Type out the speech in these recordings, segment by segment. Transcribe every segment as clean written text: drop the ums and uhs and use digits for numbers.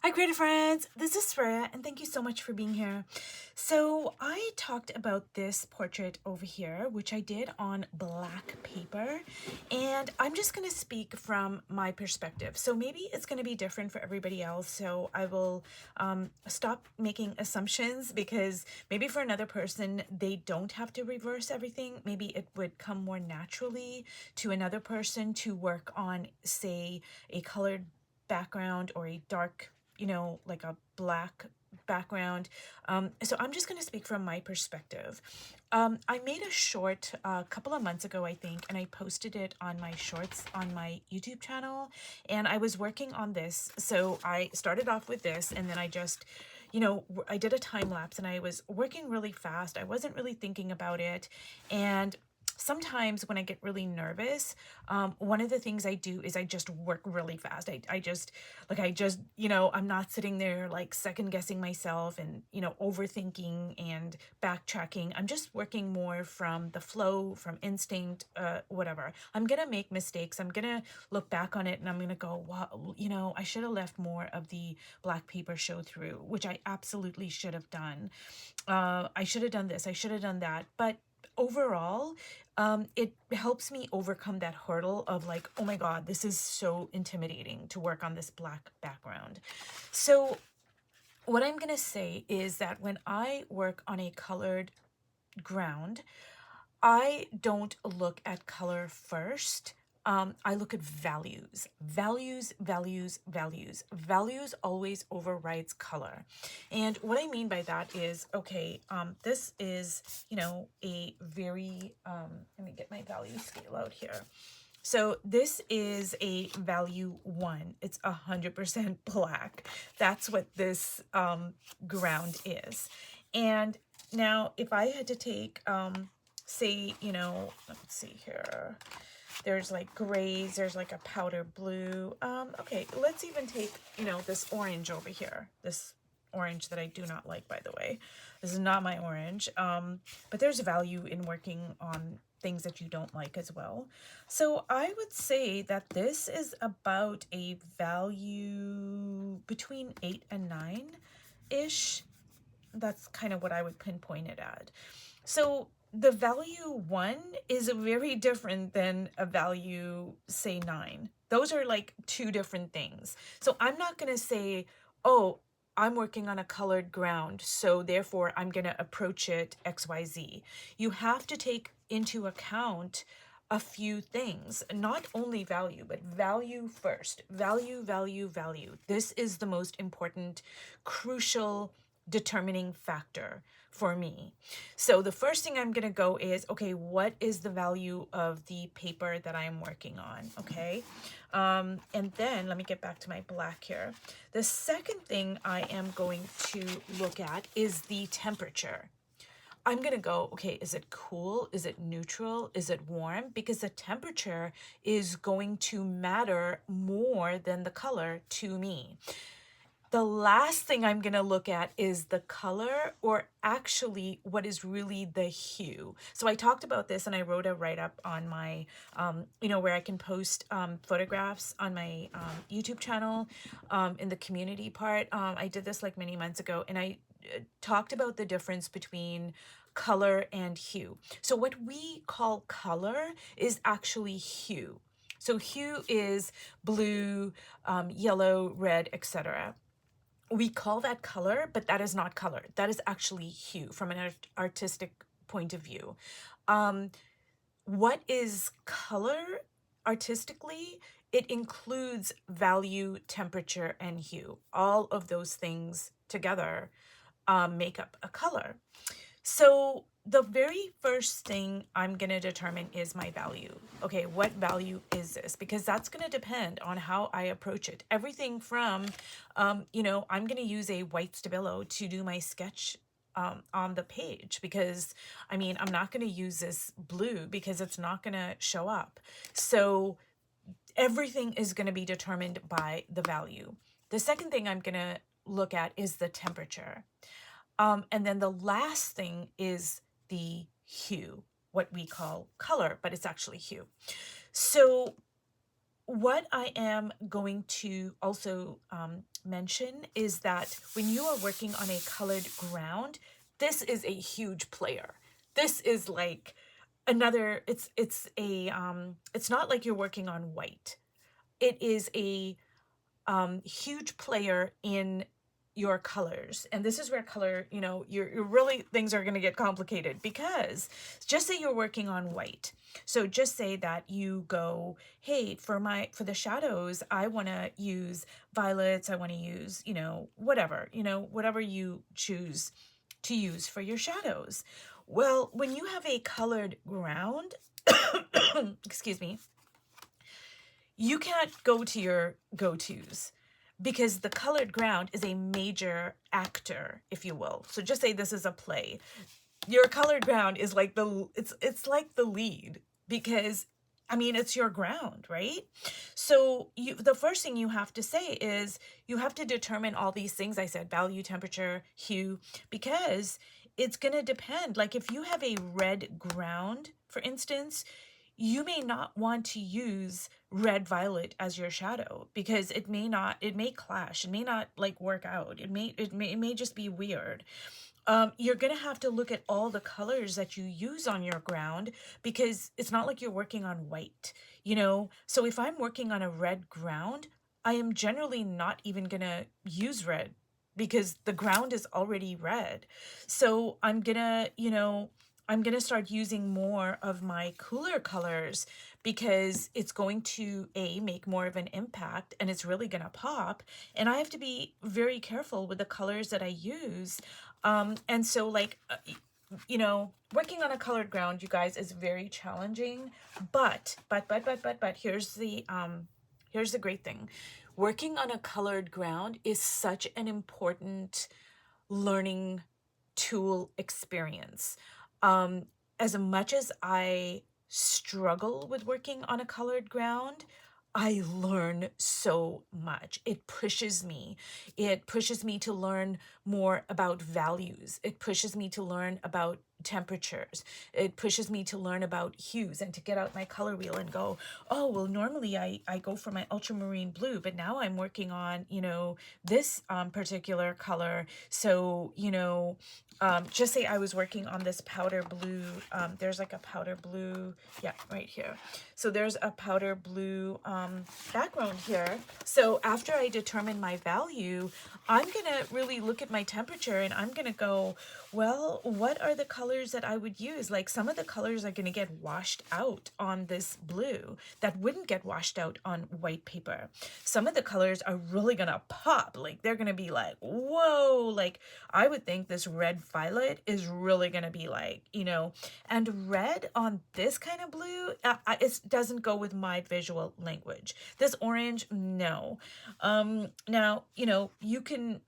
Hi, creative friends. This is Freya, and thank you so much for being here. So I talked about this portrait over here, which I did on black paper, and I'm just going to speak from my perspective. So maybe it's going to be different for everybody else, so I will stop making assumptions, because maybe for another person, they don't have to reverse everything. Maybe it would come more naturally to another person to work on, say, a colored background or a dark, like a black background. So I'm just going to speak from my perspective. I made a short a couple of months ago, I think, and I posted it on my shorts on my YouTube channel. And I was working on this. So I started off with this, and then I just, I did a time lapse, and I was working really fast. I wasn't really thinking about it. And sometimes when I get really nervous, one of the things I do is I just work really fast. I just, I'm not sitting there like second guessing myself and, overthinking and backtracking. I'm just working more from the flow, from instinct, whatever. I'm going to make mistakes. I'm going to look back on it and I'm going to go, wow, I should have left more of the black paper show through, which I absolutely should have done. I should have done this. I should have done that. But overall, it helps me overcome that hurdle of like, oh my God, this is so intimidating to work on this black background. So what I'm going to say is that when I work on a colored ground, I don't look at color first. I look at values. Values always overrides color. And what I mean by that is, okay, this is, a very, let me get my value scale out here. So this is a value 1. It's 100% black. That's what this ground is. And now if I had to take, say, let's see here. There's like grays, there's like a powder blue. Okay, let's even take, this orange over here. This orange that I do not like, by the way. This is not my orange. But there's value in working on things that you don't like as well. So I would say that this is about a value between 8 and 9-ish. That's kind of what I would pinpoint it at. So the value 1 is very different than a value, say, 9. Those are like two different things. So I'm not going to say, oh, I'm working on a colored ground, so therefore I'm going to approach it XYZ. You have to take into account a few things, not only value, but value first. Value. This is the most important, crucial, determining factor for me. So the first thing I'm going to go is, okay, what is the value of the paper that I'm working on? Okay. And then let me get back to my black here. The second thing I am going to look at is the temperature. I'm going to go, okay, is it cool? Is it neutral? Is it warm? Because the temperature is going to matter more than the color to me. The last thing I'm going to look at is the color, or actually what is really the hue. So I talked about this and I wrote a write-up on my, where I can post photographs on my YouTube channel in the community part. I did this like many months ago, and I talked about the difference between color and hue. So what we call color is actually hue. So hue is blue, yellow, red, etc. We call that color, but that is not color. That is actually hue from an artistic point of view. What is color artistically? It includes value, temperature, and hue. All of those things together make up a color. So the very first thing I'm going to determine is my value. Okay, what value is this? Because that's going to depend on how I approach it. Everything from, I'm going to use a white Stabilo to do my sketch on the page, because I'm not going to use this blue because it's not going to show up. So everything is going to be determined by the value. The second thing I'm going to look at is the temperature. And then the last thing is the hue, what we call color, but it's actually hue. So what I am going to also mention is that when you are working on a colored ground, this is a huge player. This is like another, it's not like you're working on white. It is a huge player in your colors. And this is where color, you're really, things are going to get complicated, because just say you're working on white. So just say that you go, hey, for the shadows, I want to use violets. I want to use, whatever, whatever you choose to use for your shadows. Well, when you have a colored ground, excuse me, you can't go to your go-tos, because the colored ground is a major actor, if you will. So just say this is a play. Your colored ground is like it's like the lead, because I mean, it's your ground, right? So the first thing you have to say is you have to determine all these things I said: value, temperature, hue, because it's going to depend. Like if you have a red ground, for instance, you may not want to use red violet as your shadow, because it may clash. It may not like work out. It may just be weird. You're going to have to look at all the colors that you use on your ground, because it's not like you're working on white, So if I'm working on a red ground, I am generally not even going to use red, because the ground is already red. So I'm going to start using more of my cooler colors, because it's going to make more of an impact, and it's really going to pop. And I have to be very careful with the colors that I use. And so like, working on a colored ground, you guys, is very challenging, but here's the great thing. Working on a colored ground is such an important learning tool experience. As much as I struggle with working on a colored ground, I learn so much. It pushes me. It pushes me to learn more about values. It pushes me to learn about temperatures. It pushes me to learn about hues, and to get out my color wheel and go, oh, well, normally I go for my ultramarine blue, but now I'm working on, this particular color. So, just say I was working on this powder blue. There's like a powder blue, yeah, right here. So there's a powder blue background here. So after I determine my value, I'm going to really look at my temperature, and I'm going to go, well, what are the colors that I would use? Like some of the colors are going to get washed out on this blue that wouldn't get washed out on white paper. Some of the colors are really going to pop. Like they're going to be like, whoa, like I would think this red violet is really going to be like, and red on this kind of blue, it doesn't go with my visual language. This orange, no. Now, you can,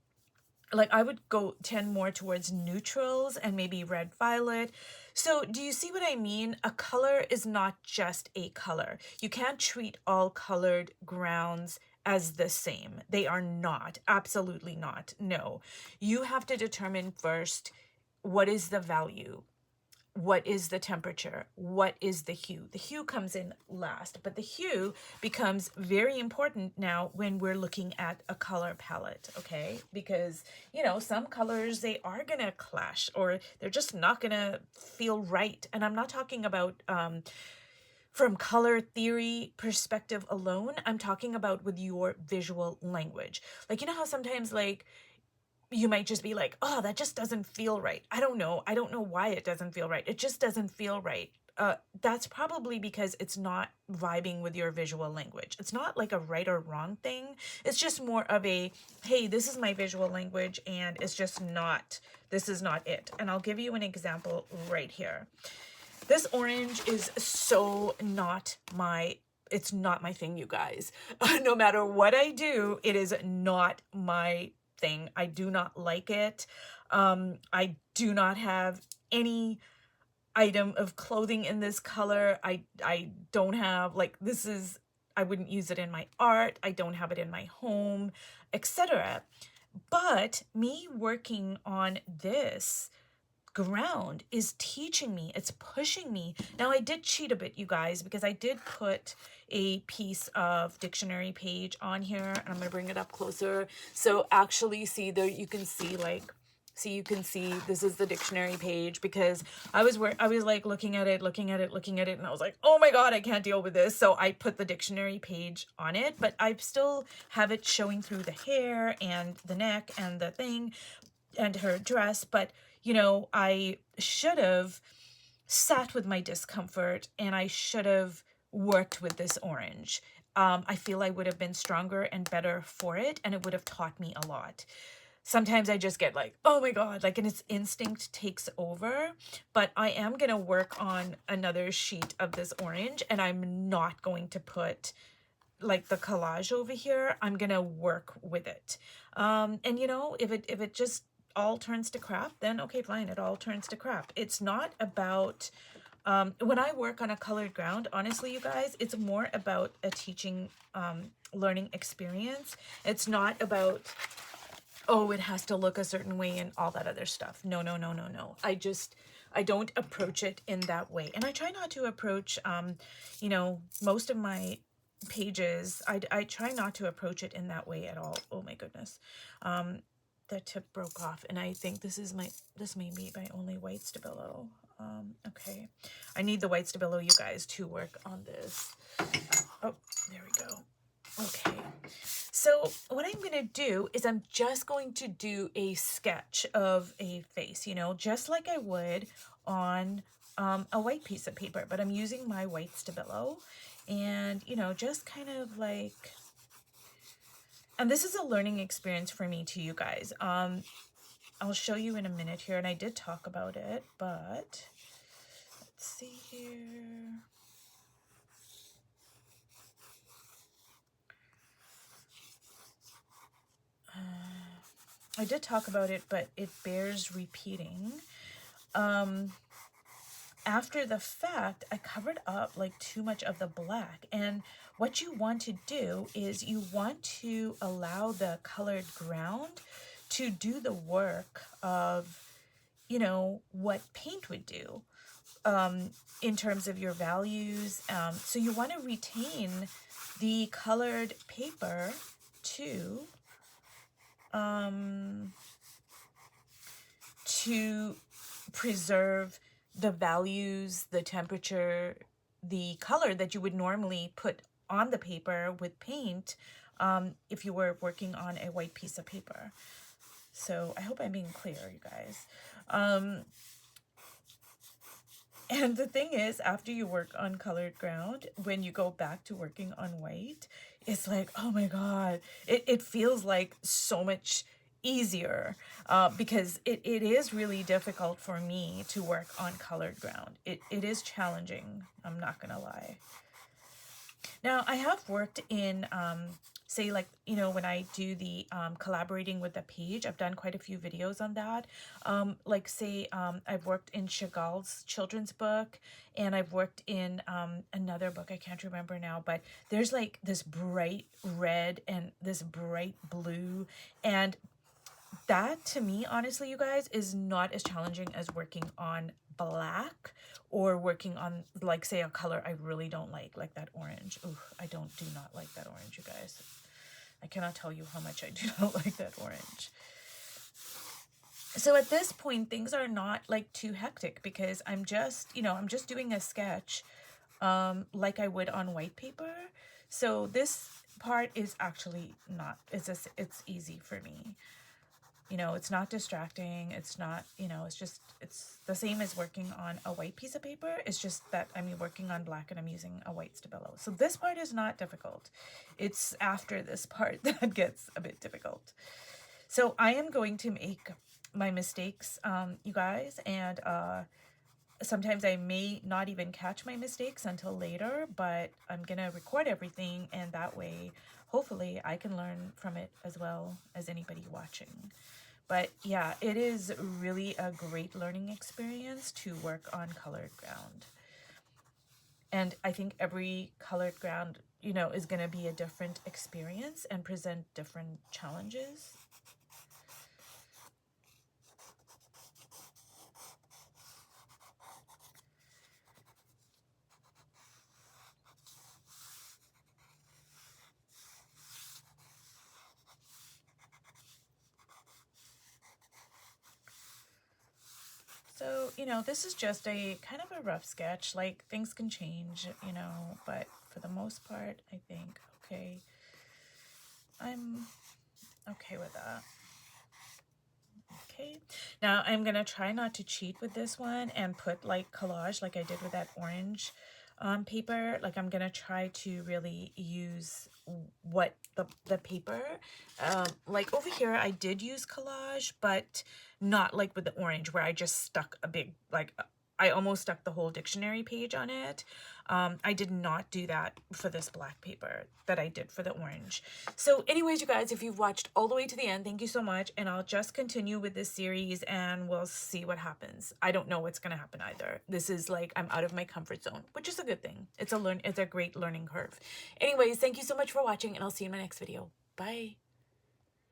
like, I would tend more towards neutrals and maybe red violet. So do you see what I mean? A color is not just a color. You can't treat all colored grounds as the same. They are not. Absolutely not. No. You have to determine first, what is the value? What is the temperature? What is the hue? The hue comes in last, but the hue becomes very important now when we're looking at a color palette, okay? Because, some colors, they are going to clash, or they're just not going to feel right. And I'm not talking about from color theory perspective alone. I'm talking about with your visual language. Like, how sometimes, like, you might just be like, oh, that just doesn't feel right. I don't know why it doesn't feel right. It just doesn't feel right. That's probably because it's not vibing with your visual language. It's not like a right or wrong thing. It's just more of a, hey, this is my visual language, and this is not it. And I'll give you an example right here. This orange is so it's not my thing, you guys. No matter what I do, it is not my thing. I do not like it. I do not have any item of clothing in this color. I don't have, like, I wouldn't use it in my art. I don't have it in my home, etc. But me working on this ground is teaching me, it's pushing me. Now I did cheat a bit, you guys, because I did put a piece of dictionary page on here, and I'm going to bring it up closer. So actually see there, you can see like, you can see this is the dictionary page, because I was like looking at it, and I was like, oh my God, I can't deal with this. So I put the dictionary page on it, but I still have it showing through the hair and the neck and the thing and her dress. But you know, I should have sat with my discomfort, and I should have worked with this orange. I feel I would have been stronger and better for it, and it would have taught me a lot. Sometimes I just get like, oh my God, like, and its instinct takes over. But I am going to work on another sheet of this orange, and I'm not going to put like the collage over here. I'm going to work with it. And you know, if it just all turns to crap, then okay, fine, it all turns to crap. It's not about, when I work on a colored ground, honestly, you guys, it's more about a teaching, learning experience. It's not about, oh, it has to look a certain way and all that other stuff. No, no, no, no, no. I don't approach it in that way. And I try not to approach, you know, most of my pages, I try not to approach it in that way at all. Oh my goodness. The tip broke off, and I think this may be my only white Stabilo. Okay. I need the white Stabilo, you guys, to work on this. Oh, there we go. Okay, so what I'm going to do is I'm just going to do a sketch of a face, you know, just like I would on a white piece of paper, but I'm using my white Stabilo, and, you know, just kind of like, and this is a learning experience for me too, you guys. I'll show you in a minute here, and I did talk about it, but let's see here. I did talk about it, but it bears repeating. After the fact, I covered up like too much of the black. And what you want to do is you want to allow the colored ground to do the work of, you know, what paint would do, in terms of your values. So you want to retain the colored paper to preserve the values, the temperature, the color that you would normally put on the paper with paint, if you were working on a white piece of paper. So I hope I'm being clear, you guys. And the thing is, after you work on colored ground, when you go back to working on white, it's like, oh my God, it feels like so much easier, because it is really difficult for me to work on colored ground. It is challenging, I'm not gonna lie. Now, I have worked in, say, like, you know, when I do the collaborating with the page, I've done quite a few videos on that. Like, say, I've worked in Chagall's children's book, and I've worked in another book, I can't remember now, but there's like this bright red and this bright blue, and that, to me, honestly, you guys, is not as challenging as working on black or working on, like, say, a color I really don't like that orange. Ooh, I do not like that orange, you guys. I cannot tell you how much I do not like that orange. So at this point, things are not like too hectic, because I'm just, you know, I'm just doing a sketch like I would on white paper. So this part is actually not, it's easy for me. You know, it's not distracting. It's not, you know, it's the same as working on a white piece of paper. It's just that I'm working on black and I'm using a white Stabilo. So this part is not difficult. It's after this part that gets a bit difficult. So I am going to make my mistakes, you guys, and sometimes I may not even catch my mistakes until later, but I'm going to record everything, and that way, hopefully, I can learn from it as well as anybody watching. But yeah, it is really a great learning experience to work on colored ground. And I think every colored ground, you know, is going to be a different experience and present different challenges. So, you know, this is just a kind of a rough sketch. Like, things can change, you know, but for the most part, I think, okay, I'm okay with that. Okay, now I'm gonna try not to cheat with this one and put like collage like I did with that orange paper. Like, I'm gonna try to really use what the paper, like over here I did use collage, but not like with the orange where I just stuck a big, like, I almost stuck the whole dictionary page on it. I did not do that for this black paper that I did for the orange. So anyways, you guys, if you've watched all the way to the end, thank you so much. And I'll just continue with this series and we'll see what happens. I don't know what's going to happen either. This is like, I'm out of my comfort zone, which is a good thing. It's a great learning curve. Anyways, thank you so much for watching and I'll see you in my next video. Bye.